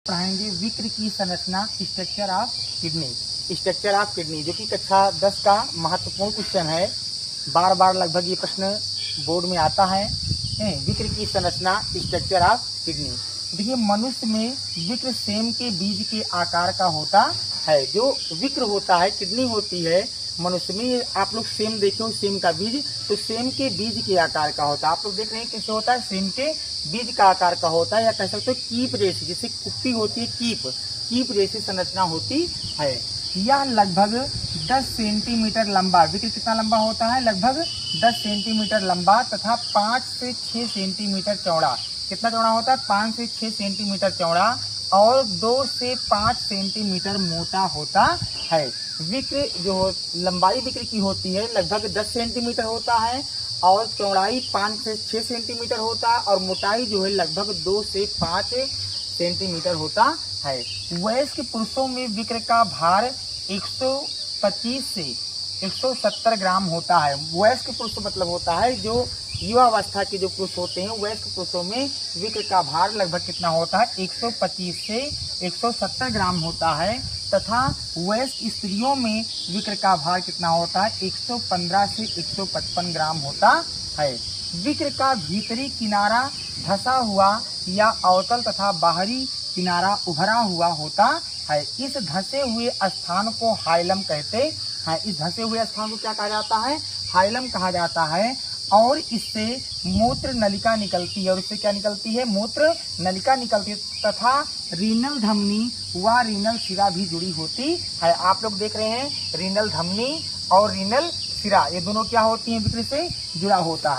पढ़ाएंगे विक्र की संरचना, structure of kidney. Structure of kidney जो कि कक्षा 10 का महत्वपूर्ण क्वेश्चन है। बार बार लगभग ये प्रश्न बोर्ड में आता है। विक्र की संरचना, स्ट्रक्चर ऑफ किडनी। देखिए, मनुष्य में विक्र सेम के बीज के आकार का होता है। जो विक्र होता है, किडनी होती है मनुष्य में, आप लोग सेम देखो, सेम का बीज, तो सेम के बीज के आकार का होता है। आप लोग देख रहे हैं कैसे होता है, सेम के बीज का आकार का होता है, या कह सकते हो कीप जैसी, जैसे कुप्पी होती है, कीप जैसी संरचना होती है। यह लगभग 10 सेंटीमीटर लंबा, विक्र कितना लंबा होता है, लगभग 10 सेंटीमीटर लंबा तथा 5 से 6 सेंटीमीटर चौड़ा। कितना चौड़ा होता है, 5 से 6 सेंटीमीटर चौड़ा और 2 से 5 सेंटीमीटर मोटा होता है। विक्र जो लंबाई विक्र की होती है लगभग 10 सेंटीमीटर होता है और चौड़ाई 5 से 6 सेंटीमीटर होता है और मोटाई जो है लगभग 2 से 5 सेंटीमीटर होता है। वयस्क पुरुषों में विक्र का भार 125 से 170 ग्राम होता है। वयस्क पुरुष मतलब होता है जो युवा अवस्था के जो पुरुष होते हैं, वयस्क पुरुषों में विक्र का भार लगभग कितना होता है, 125 से 170 ग्राम होता है तथा वयस्क स्त्रियों में विक्र का भार कितना होता है, 115 से 155 ग्राम होता है। विक्र का भीतरी किनारा धंसा हुआ या अवतल तथा बाहरी किनारा उभरा हुआ होता है। इस धंसे हुए स्थान को हाइलम कहते हैं। इस धंसे हुए स्थान को क्या कहा जाता है, हाइलम कहा जाता है। और इससे मूत्र नलिका निकलती है, और इससे क्या निकलती है, मूत्र नलिका निकलती है तथा रीनल धमनी व रीनल शिरा भी जुड़ी होती है। आप लोग देख रहे हैं, रीनल धमनी और रीनल शिरा ये दोनों क्या होती हैं, विक्र से जुड़ा होता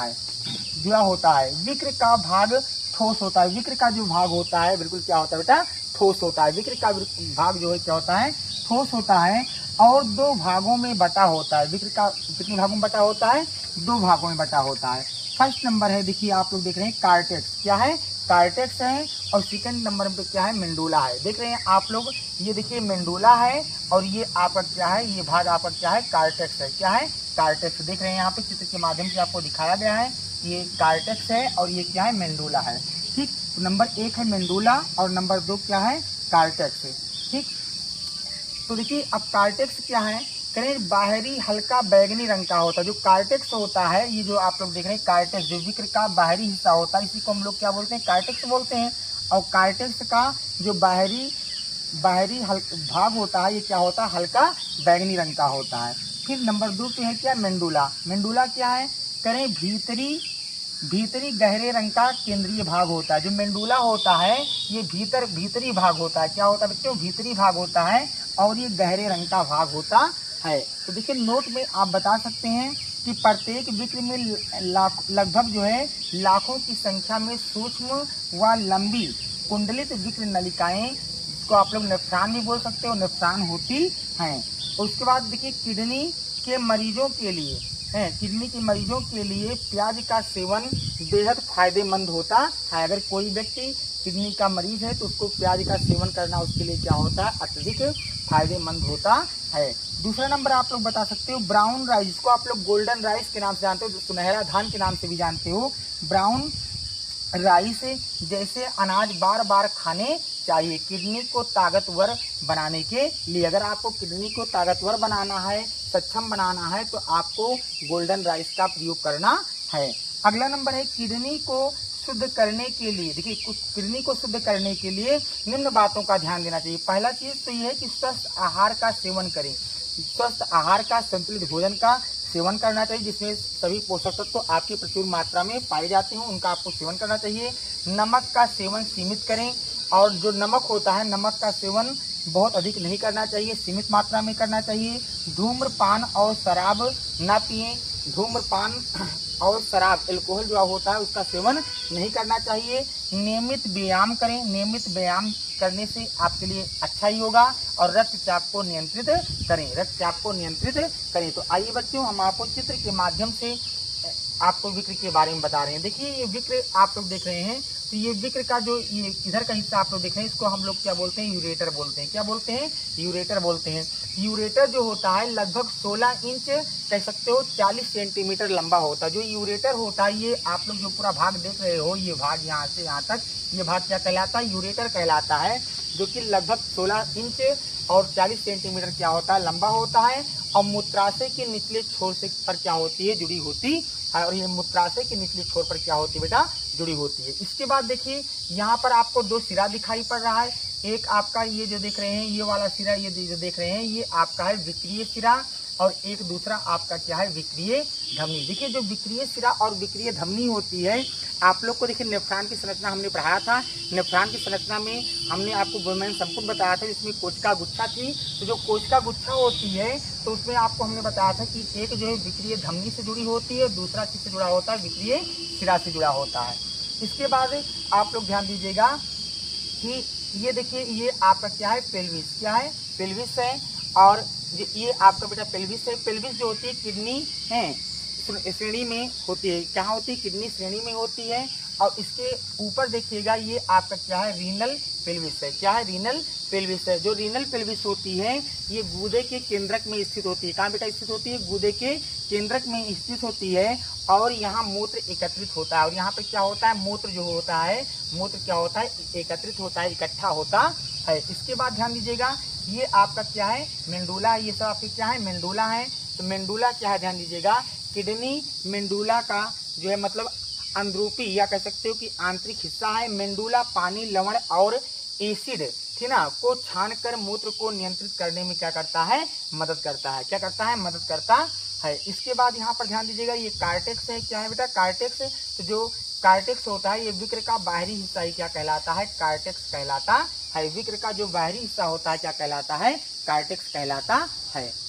है। विक्र का भाग ठोस होता है। विक्र का जो भाग होता है बिल्कुल क्या होता है बेटा, ठोस होता है। विक्र का भाग जो है क्या होता है, ठोस होता है और 2 भागों में बटा होता है। विक्र का कितने भागों में बटा होता है, 2 भागों में बटा होता है। फर्स्ट नंबर है, देखिए आप लोग देख रहे हैं कार्टेक्स, क्या है, कार्टेक्स है। और सेकंड नंबर पे क्या है, मेंडुला है। देख रहे हैं आप लोग, ये देखिए मेंडुला है और ये आपका क्या है, ये भाग आपका क्या है, कार्टेक्स है। क्या है, कार्टेक्स। देख रहे हैं यहाँ पे चित्र के माध्यम से आपको दिखाया गया है, ये कार्टेक्स है और ये क्या है, मेंडुला है। ठीक, तो नंबर 1 है मेंडुला और नंबर 2 क्या है, कार्टेक्स है। ठीक, तो देखिए अब कार्टेक्स क्या है, करें बाहरी हल्का बैगनी रंग का होता है। जो कार्टेक्स होता है, ये जो आप लोग देख रहे हैं कार्टेक्स, जो विक्र का बाहरी हिस्सा होता है, इसी को हम लोग क्या बोलते हैं, कार्टेक्स बोलते हैं। और कार्टेक्स का जो बाहरी भाग होता है, ये क्या होता है, हल्का बैगनी रंग का होता है। फिर नंबर 2 पे है क्या, मेंडुला। मेंडुला क्या है, करें भीतरी गहरे रंग का केंद्रीय भाग होता है। जो मेंडुला होता है ये भीतरी भाग होता है। क्या होता है बच्चों, भीतरी भाग होता है और ये गहरे रंग का भाग होता है। तो देखिए नोट में आप बता सकते हैं कि प्रत्येक विक्र में लगभग जो है लाखों की संख्या में सूक्ष्म व लंबी कुंडलित विक्र नलिकाएं, इसको आप लोग नेफ्रॉन भी बोल सकते हो, नेफ्रॉन होती हैं। उसके बाद देखिए किडनी के मरीजों के लिए प्याज का सेवन बेहद फायदेमंद होता है। अगर कोई व्यक्ति किडनी का मरीज है तो उसको प्याज का सेवन करना उसके लिए क्या होता है, अत्यधिक फायदेमंद होता है। दूसरा नंबर आप लोग बता सकते हो ब्राउन राइस, जिसको आप लोग गोल्डन राइस के नाम से जानते हो, सुनहरा धान के नाम से भी जानते हो। ब्राउन राइस जैसे अनाज बार बार खाने चाहिए किडनी को ताकतवर बनाने के लिए। अगर आपको किडनी को ताकतवर बनाना है, सक्षम बनाना है, तो आपको गोल्डन राइस का प्रयोग करना है। अगला नंबर है किडनी को शुद्ध करने के लिए। देखिए किडनी को शुद्ध करने के लिए निम्न बातों का ध्यान देना चाहिए। पहला चीज तो यह है कि स्वस्थ आहार का सेवन करें। स्वस्थ आहार का, संतुलित भोजन का सेवन करना चाहिए, जिसमें सभी पोषक तत्व तो आपकी प्रचुर मात्रा में पाए जाते हैं, उनका आपको सेवन करना चाहिए। नमक का सेवन सीमित करें, और जो नमक होता है, नमक का सेवन बहुत अधिक नहीं करना चाहिए, सीमित मात्रा में करना चाहिए। धूम्रपान और शराब न पिएं। धूम्रपान और शराब, एल्कोहल जो होता है, उसका सेवन नहीं करना चाहिए। नियमित व्यायाम करें। नियमित व्यायाम करने से आपके लिए अच्छा ही होगा। और रक्तचाप को नियंत्रित करें। तो आइए बच्चों, हम आपको चित्र के माध्यम से आपको विक्र के बारे में बता रहे हैं। देखिए ये विक्र आप लोग देख रहे हैं, तो ये विक्र का जो ये इधर का हिस्सा आप लोग देख रहे हैं, इसको हम लोग क्या बोलते हैं, यूरेटर बोलते हैं। क्या बोलते हैं, यूरेटर बोलते हैं। यूरेटर जो होता है लगभग 16 इंच कह सकते हो 40 सेंटीमीटर लंबा होता है। जो यूरेटर होता है, ये आप लोग जो पूरा भाग देख रहे हो, ये भाग यहाँ से यहाँ तक, ये भाग क्या कहलाता है, यूरेटर कहलाता है। जो कि लगभग 16 इंच और 40 सेंटीमीटर क्या होता है, लंबा होता है। और मूत्राशय के निचले छोर से पर क्या होती है, जुड़ी होती है। और ये मूत्राशय के निचले छोर पर क्या होती है बेटा, जुड़ी होती है। इसके बाद देखिए यहाँ पर आपको दो सिरा दिखाई पड़ रहा है। एक आपका ये जो देख रहे हैं, ये वाला सिरा, ये जो देख रहे हैं, ये आपका है विक्रीय सिरा, और एक दूसरा आपका क्या है, विक्रीय धमनी। देखिए जो विक्रीय सिरा और विक्रीय धमनी होती है, आप लोग को देखिए नेफ्रॉन की संरचना हमने पढ़ाया था। नेफ्रॉन की संरचना में हमने आपको वुमेन संपूर्ण बताया था, जिसमें कोशिका गुच्छा थी। तो जो कोशिका गुच्छा होती है, तो उसमें आपको हमने बताया था कि एक जो है विक्रीय धमनी से जुड़ी होती है, दूसरा किससे जुड़ा होता है, विक्रीय सिरा से जुड़ा होता है। इसके बाद आप लोग ध्यान दीजिएगा कि ये देखिए, ये आपका क्या है, पेल्विस, क्या है, पेल्विस है। और ये आपका बेटा पेल्विस है। पेल्विस जो होती है किडनी है श्रेणी में होती है, क्या होती है, किडनी श्रेणी में होती है। और इसके ऊपर देखिएगा, ये आपका क्या है, रीनल पेल्विस है, क्या है, रीनल पेल्विस है। जो रीनल पेल्विस होती है, ये गूदे के केंद्रक में स्थित होती है। कहाँ बेटा स्थित होती है, गूदे के केंद्रक में स्थित होती है। और यहाँ मूत्र एकत्रित होता है। और यहाँ पे क्या होता है, मूत्र जो होता है, मूत्र क्या होता है, एकत्रित होता है, इकट्ठा होता है। इसके बाद ध्यान दीजिएगा, ये आपका क्या है, मेंडुला, ये सब आपके क्या है, मेंडुला है। तो मेंडुला क्या है, ध्यान दीजिएगा, किडनी मेंडुला का जो है मतलब अंदरूपी या कह सकते हो कि आंतरिक हिस्सा है। मेंडुला पानी, लवण और एसिड, ठीक ना, को छानकर मूत्र को नियंत्रित करने में क्या करता है, मदद करता है। क्या करता है, मदद करता है। इसके बाद यहाँ पर ध्यान दीजिएगा, ये कार्टेक्स है, क्या है बेटा, कार्टेक्स। तो जो कार्टेक्स होता है, ये विक्र का बाहरी हिस्सा ही क्या कहलाता है, कार्टेक्स कहलाता है। विक्र का जो बाहरी हिस्सा होता है क्या कहलाता है, कार्टेक्स कहलाता है।